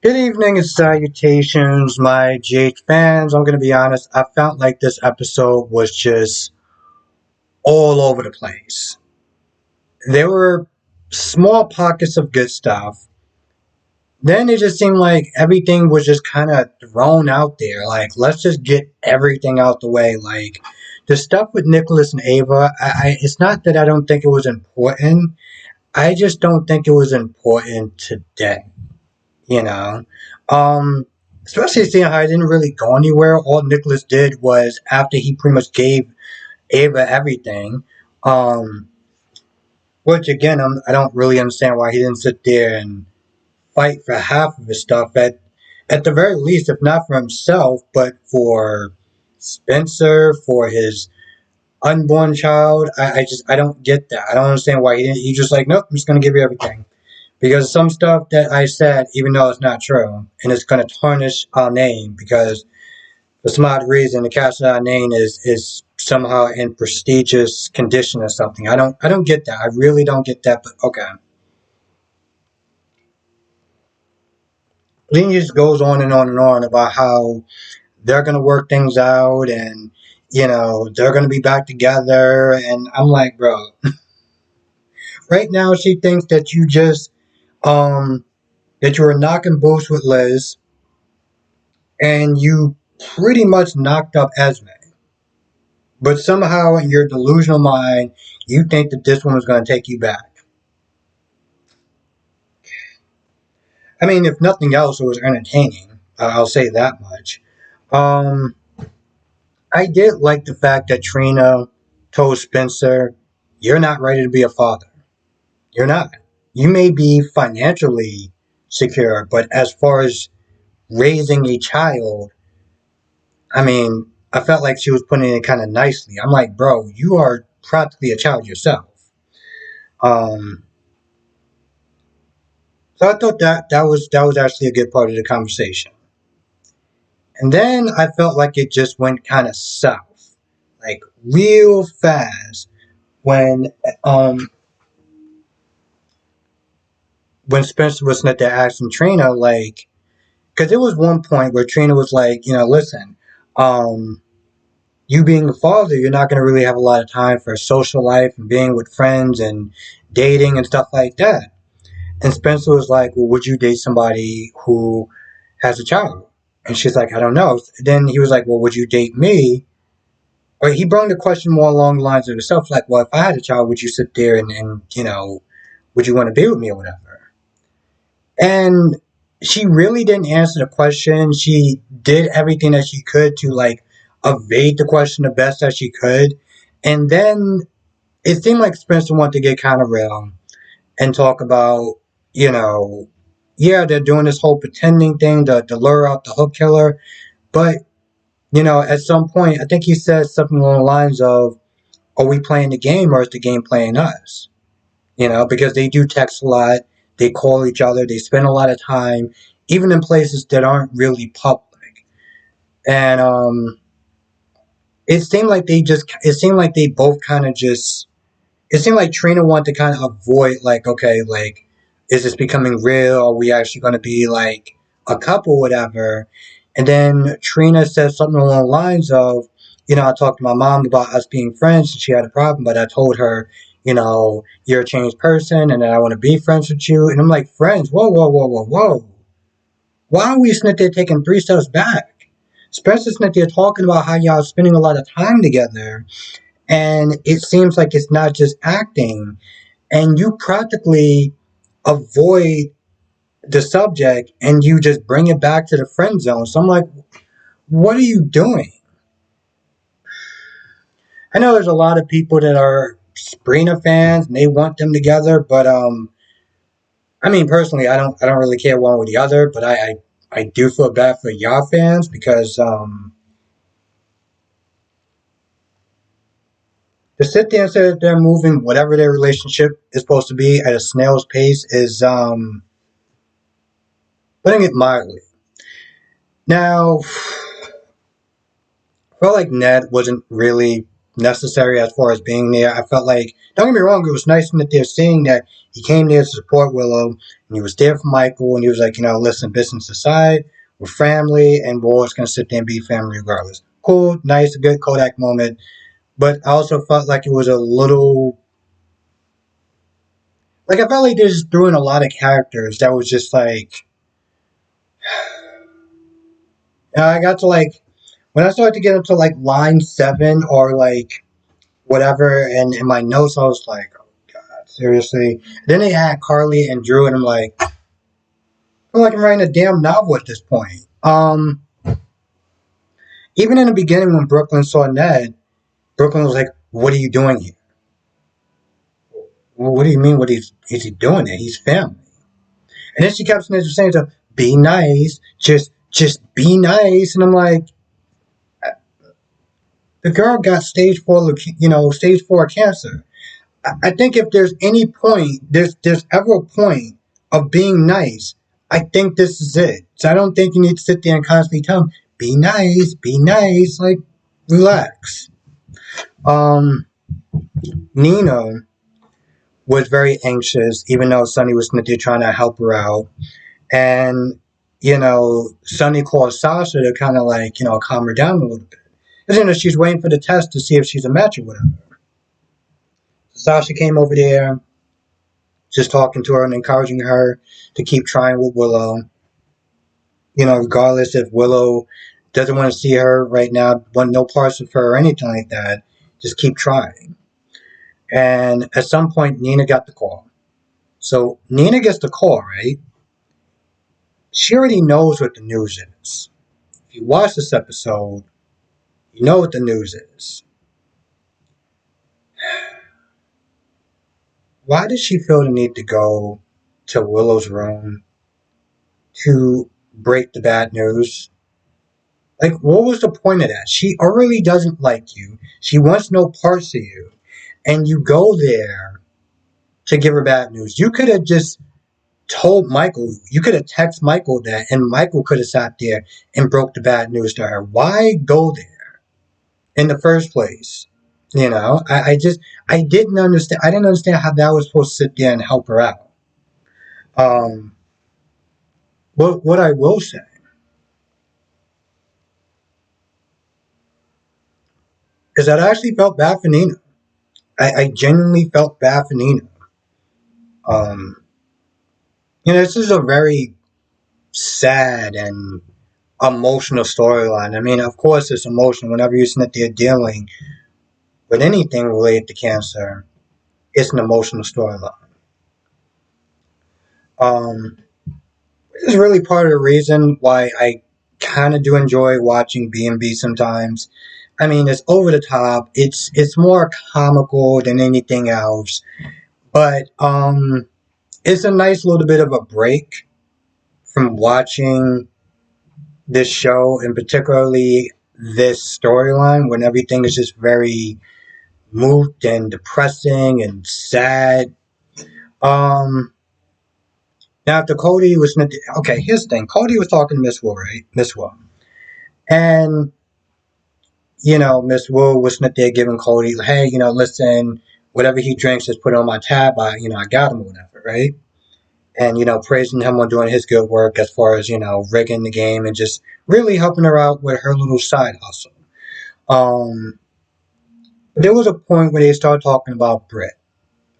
Good evening and salutations, my GH fans. I'm going to be honest, I felt like this episode was just all over the place. There were small pockets of good stuff. Then it just seemed like everything was just kind of thrown out there. Like, let's just get everything out the way. Like, the stuff with Nicholas and Ava, it's not that I don't think it was important. I just don't think it was important today. you know. Um, Especially seeing how I didn't really go anywhere. All Nicholas did was after he pretty much gave Ava everything, um, which again I don't really understand why he didn't sit there and fight for half of his stuff at the very least, if not for himself, but for Spencer, for his unborn child. I don't get that. I don't understand why he didn't. He just like, nope, I'm just gonna give you everything. Because some stuff that I said, even though it's not true, and it's going to tarnish our name, because for some odd reason the cast of our name is somehow in prestigious condition or something. I don't get that. I really don't get that. But okay, then he just goes on and on and on about how they're going to work things out, and they're going to be back together. And I'm like, bro, right now she thinks that you just that you were knocking boots with Liz and you pretty much knocked up Esme. But somehow in your delusional mind, you think that this one is going to take you back. I mean, if nothing else, it was entertaining. I'll say that much. Um, I did like the fact that Trina told Spencer, "You're not ready to be a father. You're not. You may be financially secure, but as far as raising a child, I mean, I felt like she was putting it kind of nicely. I'm like, bro, you are practically a child yourself. Um, so I thought that was actually a good part of the conversation. And then I felt like it just went kind of south, like real fast when um when Spencer was sitting there asking Trina, like, because there was one point where Trina was like, listen, um, you being a father, you're not going to really have a lot of time for social life and being with friends and dating and stuff like that. And Spencer was like, well, would you date somebody who has a child? And she's like, I don't know. Then he was like, well, would you date me? Or he brought the question more along the lines of himself, like, well, if I had a child, would you sit there and would you want to be with me or whatever? And she really didn't answer the question. She did everything that she could to like evade the question the best that she could. And then it seemed like Spencer wanted to get kind of real and talk about, you know, yeah, they're doing this whole pretending thing to lure out the hook killer. But, at some point, I think he said something along the lines of, are we playing the game or is the game playing us? Because they do text a lot, they call each other, they spend a lot of time, even in places that aren't really public. And it seemed like they both kind of just, it seemed like Trina wanted to kind of avoid, like, okay, like, is this becoming real? Are we actually going to be like a couple, whatever? And then Trina said something along the lines of, I talked to my mom about us being friends and she had a problem, but I told her, you're a changed person and that I want to be friends with you. And I'm like, friends? Whoa, whoa, whoa, whoa, whoa. Why are we sitting there taking 3 steps back? Spencer's sitting there talking about how y'all are spending a lot of time together. And it seems like it's not just acting. And you practically avoid the subject and you just bring it back to the friend zone. So I'm like, what are you doing? I know there's a lot of people that are Sabrina fans and they want them together, but I mean personally I don't really care one or the other, but I do feel bad for y'all fans because to sit there and say that they're moving whatever their relationship is supposed to be at a snail's pace is putting it mildly. Now, I felt like Ned wasn't really necessary as far as being there. I felt like, don't get me wrong, it was nice that they're saying that he came there to support Willow and he was there for Michael and he was like, listen, business aside, we're family and we're always going to sit there and be family regardless. Cool, nice, a good Kodak moment. But I also felt like it was a little, like I felt like they just threw in a lot of characters that was just like, I got to like, when I started to get into like line 7 or like whatever, and in my notes I was like, oh god, seriously. Then they had Carly and Drew, and I'm like, I feel like I'm writing a damn novel at this point. Even in the beginning when Brooklyn saw Ned, Brooklyn was like, "What are you doing here?" Well, what do you mean? What is he doing there? He's family. And then she kept saying to be nice, just be nice, and I'm like, the girl got stage 4 cancer. I think if there's any point, there's ever a point of being nice, I think this is it. So I don't think you need to sit there and constantly tell them, be nice, like relax. Um, Nina was very anxious, even though Sonny was trying to help her out. And, Sonny called Sasha to kind of like, calm her down a little bit. Because, she's waiting for the test to see if she's a match or whatever. Sasha came over there, just talking to her and encouraging her to keep trying with Willow. Regardless if Willow doesn't want to see her right now, want no parts of her or anything like that, just keep trying. And at some point, Nina got the call. So Nina gets the call, right? She already knows what the news is. If you watch this episode, you know what the news is. Why did she feel the need to go to Willow's room to break the bad news? Like, what was the point of that? She already doesn't like you. She wants no parts of you. And you go there to give her bad news. You could have just told Michael, you could have texted Michael that, and Michael could have sat there and broke the bad news to her. Why go there in the first place? I didn't understand. I didn't understand how that was supposed to sit there and help her out. Um, what I will say is that I actually felt bad for Nina. I genuinely felt bad for Nina. Um, this is a very sad and emotional storyline. I mean, of course, it's emotional whenever you're sitting there dealing with anything related to cancer. It's an emotional storyline. Um, this is really part of the reason why I kind of do enjoy watching B&B sometimes. I mean, it's over the top. It's more comical than anything else, but it's a nice little bit of a break from watching this show, and particularly this storyline when everything is just very moot and depressing and sad. Um, Now after Cody was okay, here's the thing: Cody was talking to Miss Will, right? Miss Will, and Miss Will was sitting there giving Cody, hey, listen, whatever he drinks, just put it on my tab. I got him or whatever, right? And praising him on doing his good work as far as rigging the game and just really helping her out with her little side hustle. Um, there was a point where they started talking about Britt,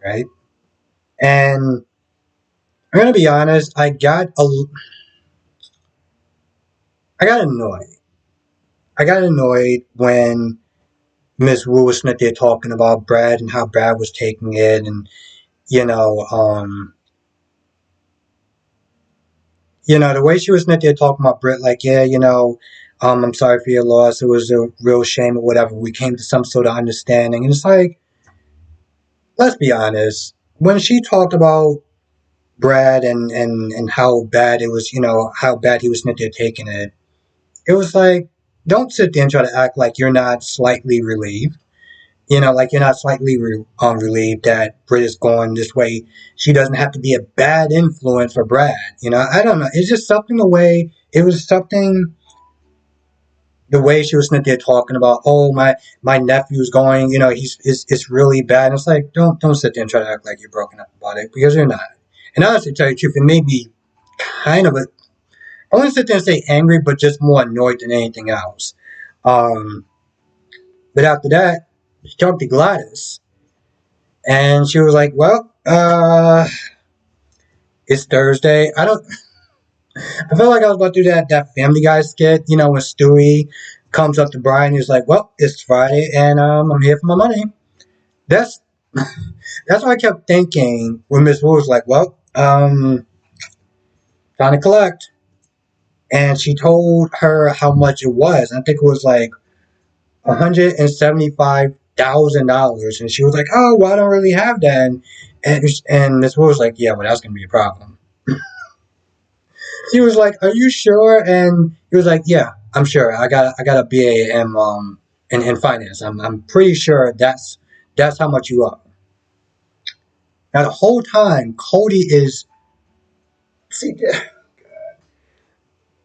right? And I'm gonna be honest, I got annoyed. I got annoyed when Miss Wu was sitting there talking about Brad and how Brad was taking it, and you know, um, the way she was sitting there talking about Britt, like, yeah, I'm sorry for your loss. It was a real shame or whatever. We came to some sort of understanding, and it's like, let's be honest. When she talked about Brad and how bad it was, how bad he was sitting there taking it, it was like, don't sit there and try to act like you're not slightly relieved. Like you're not slightly relieved that Britt is going this way. She doesn't have to be a bad influence for Brad. I don't know. It's just something the way it was something. the way she was sitting there talking about, oh, my nephew's going, it's really bad. And it's like, don't sit there and try to act like you're broken up about it, because you're not. And honestly, to tell you the truth, it made me kind of I wouldn't sit there and say angry, but just more annoyed than anything else. Um, but after that, she talked to Gladys, and she was like, well, it's Thursday. I felt like I was about to do that Family Guy skit, when Stewie comes up to Brian, he's like, well, it's Friday, and I'm here for my money. That's that's what I kept thinking when Miss Wu was like, well, time to collect. And she told her how much it was. I think it was like $175,000. And she was like, oh, well, I don't really have that. And Miss Wu was like, yeah, well, that's going to be a problem. He was like, are you sure? And he was like, yeah, I'm sure. I got a BA in finance. I'm pretty sure that's how much you owe. Now the whole time, Cody is see,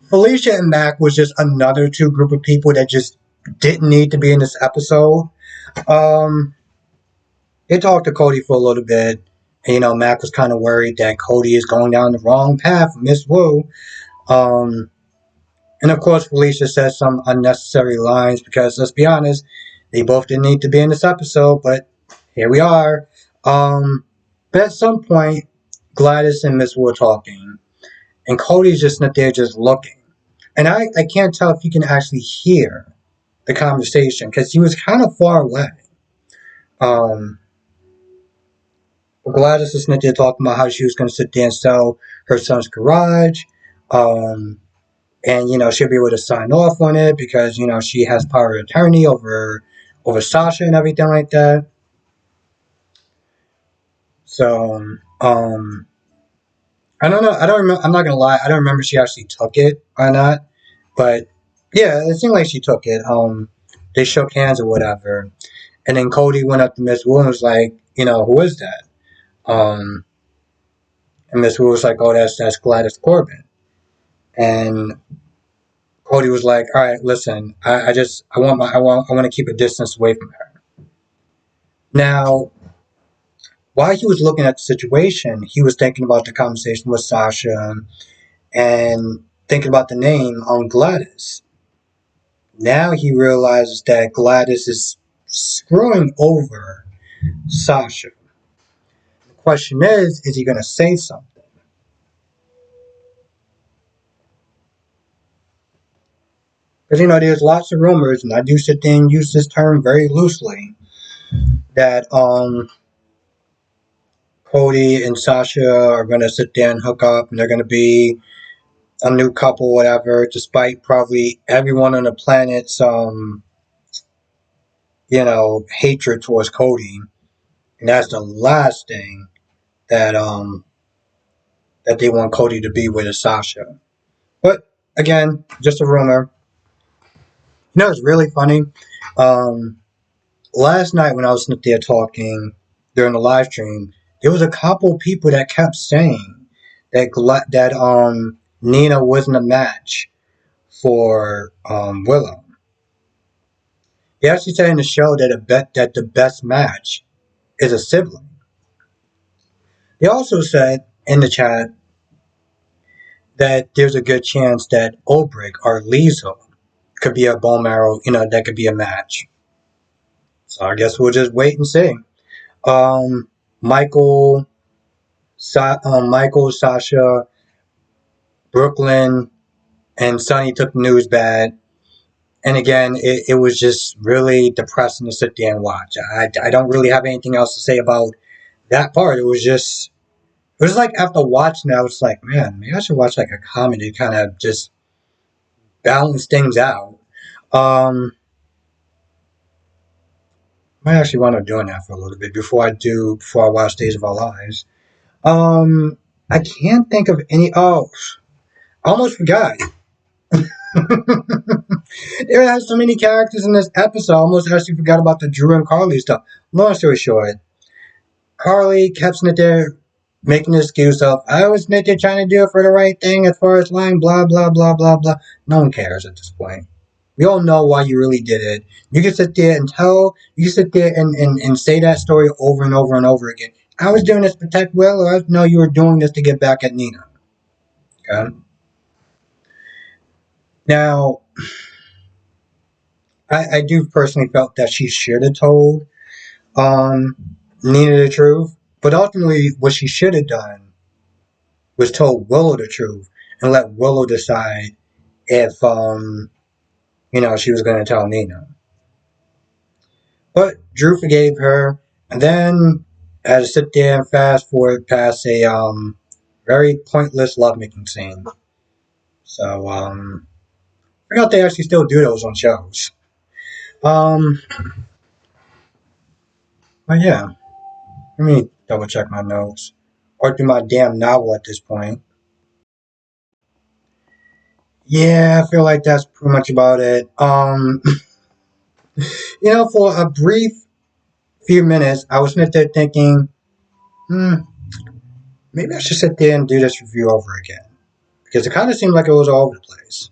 Felicia and Mac was just another two group of people that just didn't need to be in this episode. Um, they talked to Cody for a little bit. And, Mac was kind of worried that Cody is going down the wrong path, Miss Wu. Um, and of course, Felicia says some unnecessary lines because, let's be honest, they both didn't need to be in this episode, but here we are. But at some point, Gladys and Miss Wu are talking, and Cody's just not there, just looking. And I can't tell if you can actually hear the conversation because he was kind of far away. Um, but Gladys is not there talking about how she was going to sit there and sell her son's garage. Um, and she'll be able to sign off on it because she has power of attorney over Sasha and everything like that. So I don't know. I don't remember. I'm not gonna lie. I don't remember if she actually took it or not. But yeah, it seemed like she took it. They shook hands or whatever, and then Cody went up to Miss Wu and was like, who is that? Um, and Miss Wu was like, oh, that's Gladys Corbin. And Cody was like, all right, listen, I want to keep a distance away from her. Now, while he was looking at the situation, he was thinking about the conversation with Sasha and thinking about the name on Gladys. Now he realizes that Gladys is screwing over Sasha. The question is he going to say something? Because, there's lots of rumors, and I do sit there and use this term very loosely, that Cody and Sasha are going to sit there and hook up, and they're going to be a new couple, whatever, despite probably everyone on the planet's, hatred towards Cody. And that's the last thing that that they want Cody to be with Sasha. But again, just a rumor. It's really funny. Um, Last night when I was there talking during the live stream, there was a couple people that kept saying that Nina wasn't a match for Willow. He actually said in the show that the best match is a sibling. They also said in the chat that there's a good chance that Ulbrich or Liesel could be a bone marrow, that could be a match. So I guess we'll just wait and see. Um, Michael, Michael, Sasha, Brooklyn, and Sonny took the news bad. And again, it was just really depressing to sit there and watch. I don't really have anything else to say about that part. It was like after watching it, I was like, man, maybe I should watch like a comedy to kind of just balance things out. Um, I actually wound up doing that for a little bit before I watch Days of Our Lives. I can't think of any. Oh, I almost forgot. There has so many characters in this episode. I almost actually forgot about the Drew and Carly stuff. Long story short, Carly kept sitting there making an excuse of, I was sitting there trying to do it for the right thing as far as lying, blah, blah, blah, blah, blah. No one cares at this point. We all know why you really did it. You can sit there and you can sit there and say that story over and over and over again. I was doing this to protect Will, or no, you were doing this to get back at Nina. Okay? Now, I do personally felt that she should have told um, Nina the truth, but ultimately, what she should have done was told Willow the truth and let Willow decide if she was going to tell Nina. But Drew forgave her, and then I had to sit there and fast forward past a very pointless lovemaking scene. So I forgot they actually still do those on shows. Um, but yeah, let me double check my notes or do my damn novel at this point. Yeah, I feel like that's pretty much about it. For a brief few minutes, I was sitting there thinking, hmm, maybe I should sit there and do this review over again because it kind of seemed like it was all over the place.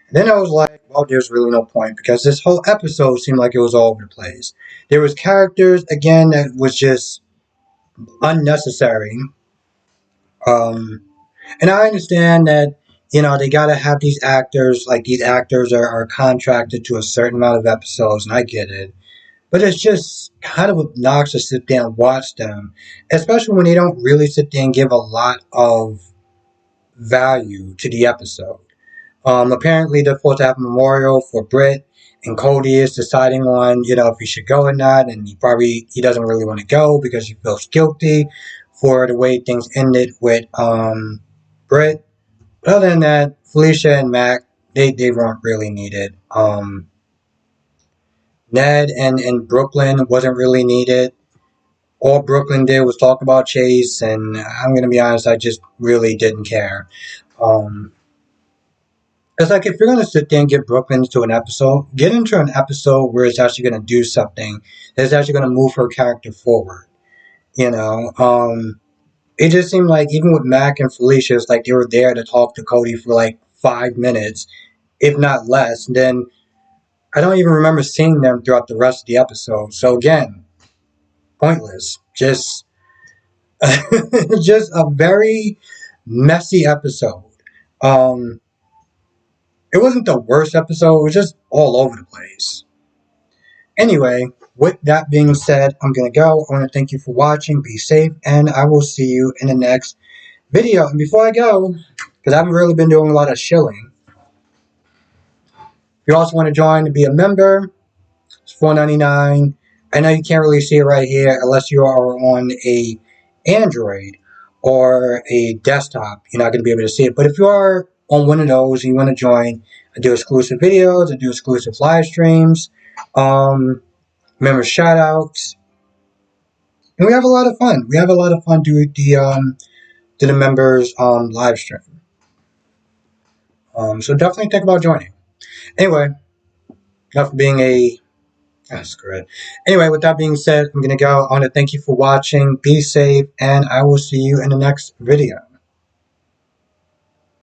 And then I was like, well, there's really no point because this whole episode seemed like it was all over the place. There was characters again that was just unnecessary. Um, and I understand that they gotta have these actors. Like these actors are contracted to a certain amount of episodes, and I get it. But it's just kind of obnoxious to sit there and watch them, especially when they don't really sit there and give a lot of value to the episode. Apparently, they're supposed to have a memorial for Britt, and Cody is deciding on, if he should go or not, and he doesn't really want to go because he feels guilty for the way things ended with Britt. But other than that, Felicia and Mac, they weren't really needed. Ned and Brooklyn wasn't really needed. All Brooklyn did was talk about Chase, and I'm gonna be honest, I just really didn't care. Um, It's like if you're gonna sit there and get Brooklyn into an episode, get into an episode where it's actually gonna do something that's actually gonna move her character forward. You know, it just seemed like even with Mac and Felicia, it's like they were there to talk to Cody for like 5 minutes, if not less. And then I don't even remember seeing them throughout the rest of the episode. So again, pointless. Just, just a very messy episode. Um, it wasn't the worst episode. It was just all over the place. Anyway, with that being said, I'm going to go. I want to thank you for watching. Be safe, and I will see you in the next video. And before I go, because I haven't really been doing a lot of shilling, if you also want to join to be a member, it's $4.99. I know you can't really see it right here unless you are on a Android or a desktop. You're not going to be able to see it. But if you are on one of those and you want to join, I do exclusive videos, I do exclusive live streams, member shout outs, and we have a lot of fun. We have a lot of fun doing the members live stream. So definitely think about joining. Anyway, enough being a screw it. Anyway, with that being said, I'm gonna go. I want to thank you for watching. Be safe, and I will see you in the next video.